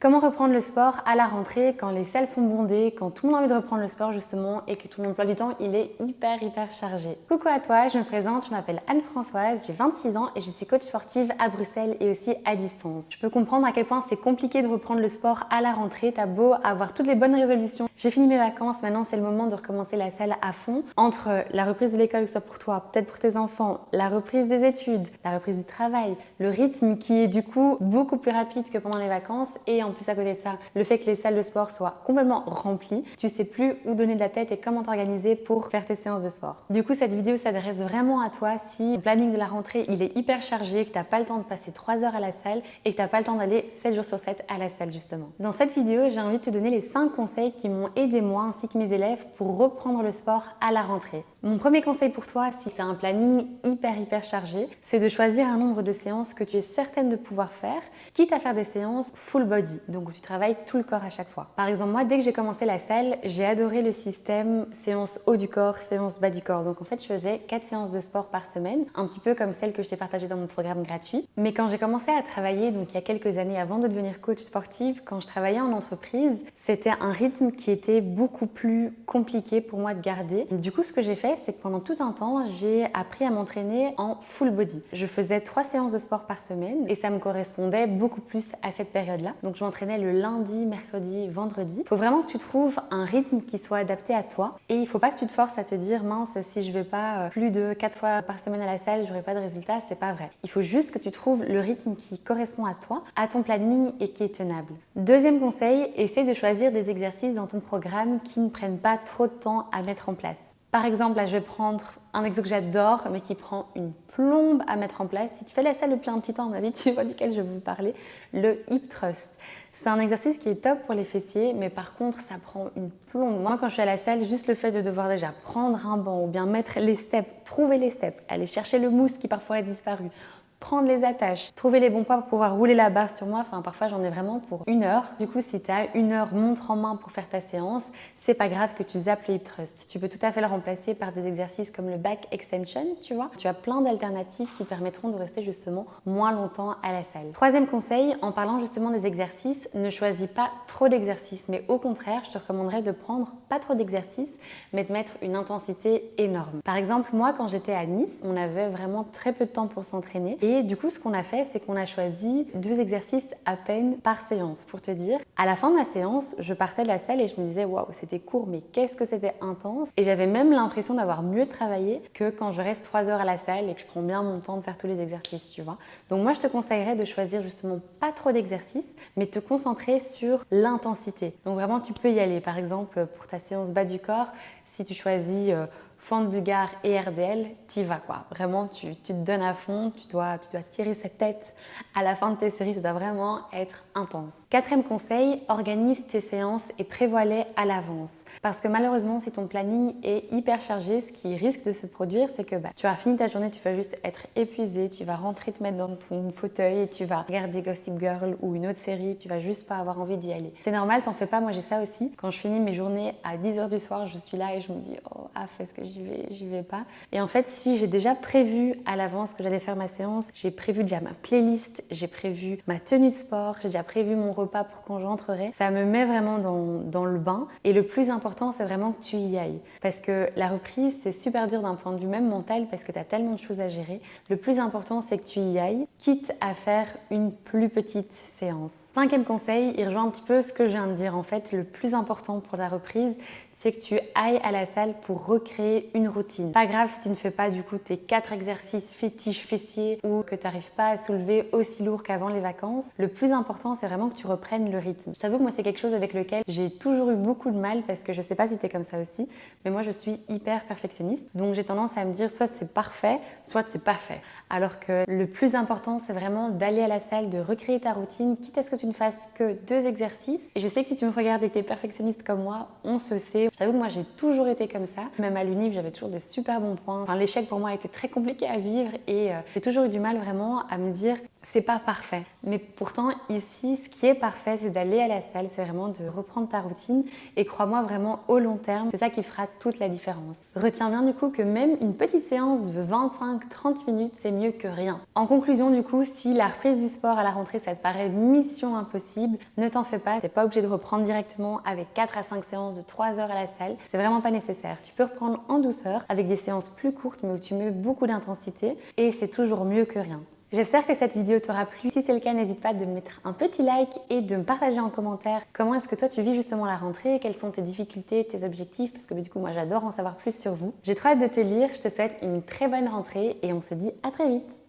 Comment reprendre le sport à la rentrée quand les salles sont bondées, quand tout le monde a envie de reprendre le sport justement et que tout mon emploi du temps il est hyper chargé. Coucou à toi, je me présente, je m'appelle Anne-Françoise, j'ai 26 ans et je suis coach sportive à Bruxelles et aussi à distance. Je peux comprendre à quel point c'est compliqué de reprendre le sport à la rentrée, t'as beau avoir toutes les bonnes résolutions. J'ai fini mes vacances, maintenant c'est le moment de recommencer la salle à fond. Entre la reprise de l'école, que ce soit pour toi, peut-être pour tes enfants, la reprise des études, la reprise du travail, le rythme qui est du coup beaucoup plus rapide que pendant les vacances et en plus à côté de ça, le fait que les salles de sport soient complètement remplies, tu sais plus où donner de la tête et comment t'organiser pour faire tes séances de sport. Du coup, cette vidéo s'adresse vraiment à toi si le planning de la rentrée il est hyper chargé, que t'as pas le temps de passer 3 heures à la salle et que t'as pas le temps d'aller 7 jours sur 7 à la salle justement. Dans cette vidéo, j'ai envie de te donner les 5 conseils qui m'ont aidé moi ainsi que mes élèves pour reprendre le sport à la rentrée. Mon premier conseil pour toi, si tu as un planning hyper chargé, c'est de choisir un nombre de séances que tu es certaine de pouvoir faire, quitte à faire des séances full body, donc où tu travailles tout le corps à chaque fois. Par exemple, moi, dès que j'ai commencé la salle, j'ai adoré le système séance haut du corps, séance bas du corps. Donc en fait, je faisais 4 séances de sport par semaine, un petit peu comme celle que je t'ai partagée dans mon programme gratuit. Mais quand j'ai commencé à travailler, donc il y a quelques années avant de devenir coach sportive, quand je travaillais en entreprise, c'était un rythme qui était beaucoup plus compliqué pour moi de garder. Du coup, ce que j'ai fait, c'est que pendant tout un temps, j'ai appris à m'entraîner en full body. Je faisais 3 séances de sport par semaine et ça me correspondait beaucoup plus à cette période-là. Donc je m'entraînais le lundi, mercredi, vendredi. Il faut vraiment que tu trouves un rythme qui soit adapté à toi et il ne faut pas que tu te forces à te dire mince, si je vais pas plus de 4 fois par semaine à la salle, j'aurai pas de résultat. C'est pas vrai. Il faut juste que tu trouves le rythme qui correspond à toi, à ton planning et qui est tenable. Deuxième conseil, essaie de choisir des exercices dans ton programme qui ne prennent pas trop de temps à mettre en place. Par exemple, là, je vais prendre un exo que j'adore, mais qui prend une plombe à mettre en place. Si tu fais la salle depuis un petit temps, à mon avis, tu vois duquel je vais vous parler, le hip thrust. C'est un exercice qui est top pour les fessiers, mais par contre, ça prend une plombe. Moi, quand je suis à la salle, juste le fait de devoir déjà prendre un banc ou bien mettre les steps, trouver les steps, aller chercher le mousse qui parfois a disparu, prendre les attaches, trouver les bons poids pour pouvoir rouler la barre sur moi. Enfin, parfois, j'en ai vraiment pour 1 heure. Du coup, si tu as 1 heure montre en main pour faire ta séance, c'est pas grave que tu zappes le hip thrust. Tu peux tout à fait le remplacer par des exercices comme le back extension, tu vois. Tu as plein d'alternatives qui te permettront de rester justement moins longtemps à la salle. Troisième conseil, en parlant justement des exercices, ne choisis pas trop d'exercices, mais au contraire, je te recommanderais de prendre pas trop d'exercices, mais de mettre une intensité énorme. Par exemple, moi, quand j'étais à Nice, on avait vraiment très peu de temps pour s'entraîner. Et du coup, ce qu'on a fait, c'est qu'on a choisi 2 exercices à peine par séance. Pour te dire, à la fin de ma séance, je partais de la salle et je me disais waouh, c'était court, mais qu'est-ce que c'était intense. Et j'avais même l'impression d'avoir mieux travaillé que quand je reste 3 heures à la salle et que je prends bien mon temps de faire tous les exercices, tu vois. Donc moi, je te conseillerais de choisir justement pas trop d'exercices, mais te concentrer sur l'intensité. Donc vraiment, tu peux y aller. Par exemple, pour ta séance bas du corps, si tu choisis fente bulgare et RDL, t'y vas quoi. Vraiment, tu te donnes à fond, tu dois tirer cette tête à la fin de tes séries, ça doit vraiment être intense. Quatrième conseil, organise tes séances et prévois-les à l'avance. Parce que malheureusement, si ton planning est hyper chargé, ce qui risque de se produire, c'est que tu vas finir ta journée, tu vas juste être épuisé, tu vas rentrer te mettre dans ton fauteuil et tu vas regarder Gossip Girl ou une autre série, tu vas juste pas avoir envie d'y aller. C'est normal, t'en fais pas, moi j'ai ça aussi. Quand je finis mes journées à 10h du soir, je suis là et je me dis oh, est-ce que j'y vais pas. Et en fait, si j'ai déjà prévu à l'avance que j'allais faire ma séance, j'ai prévu déjà ma playlist, j'ai prévu ma tenue de sport, j'ai déjà prévu mon repas pour quand j'entrerai, ça me met vraiment dans le bain. Et le plus important, c'est vraiment que tu y ailles. Parce que la reprise, c'est super dur d'un point de vue même mental parce que tu as tellement de choses à gérer. Le plus important, c'est que tu y ailles, quitte à faire une plus petite séance. Cinquième conseil, il rejoint un petit peu ce que je viens de dire. En fait, le plus important pour la reprise, c'est que tu ailles à la salle pour recréer une routine. Pas grave si tu ne fais pas du coup tes 4 exercices fétiches fessiers ou que tu n'arrives pas à soulever aussi lourd qu'avant les vacances. Le plus important, c'est vraiment que tu reprennes le rythme. Je t'avoue que moi, c'est quelque chose avec lequel j'ai toujours eu beaucoup de mal parce que je sais pas si tu es comme ça aussi, mais moi, je suis hyper perfectionniste. Donc, j'ai tendance à me dire soit c'est parfait, soit c'est pas fait. Alors que le plus important, c'est vraiment d'aller à la salle, de recréer ta routine, quitte à ce que tu ne fasses que 2 exercices. Et je sais que si tu me regardes et que tu es perfectionniste comme moi, on se sait. Je t'avoue que moi, j'ai toujours été comme ça. Même à l'univ, j'avais toujours des super bons points. Enfin, l'échec pour moi a été très compliqué à vivre et j'ai toujours eu du mal vraiment à me dire C'est pas parfait, mais pourtant ici, ce qui est parfait, c'est d'aller à la salle, c'est vraiment de reprendre ta routine et crois-moi vraiment au long terme, c'est ça qui fera toute la différence. Retiens bien du coup que même une petite séance de 25-30 minutes, c'est mieux que rien. En conclusion du coup, si la reprise du sport à la rentrée, ça te paraît mission impossible, ne t'en fais pas, t'es pas obligé de reprendre directement avec 4 à 5 séances de 3 heures à la salle, c'est vraiment pas nécessaire. Tu peux reprendre en douceur avec des séances plus courtes mais où tu mets beaucoup d'intensité et c'est toujours mieux que rien. J'espère que cette vidéo t'aura plu. Si c'est le cas, n'hésite pas de me mettre un petit like et de me partager en commentaire comment est-ce que toi tu vis justement la rentrée, quelles sont tes difficultés, tes objectifs, parce que du coup moi j'adore en savoir plus sur vous. J'ai trop hâte de te lire, je te souhaite une très bonne rentrée et on se dit à très vite.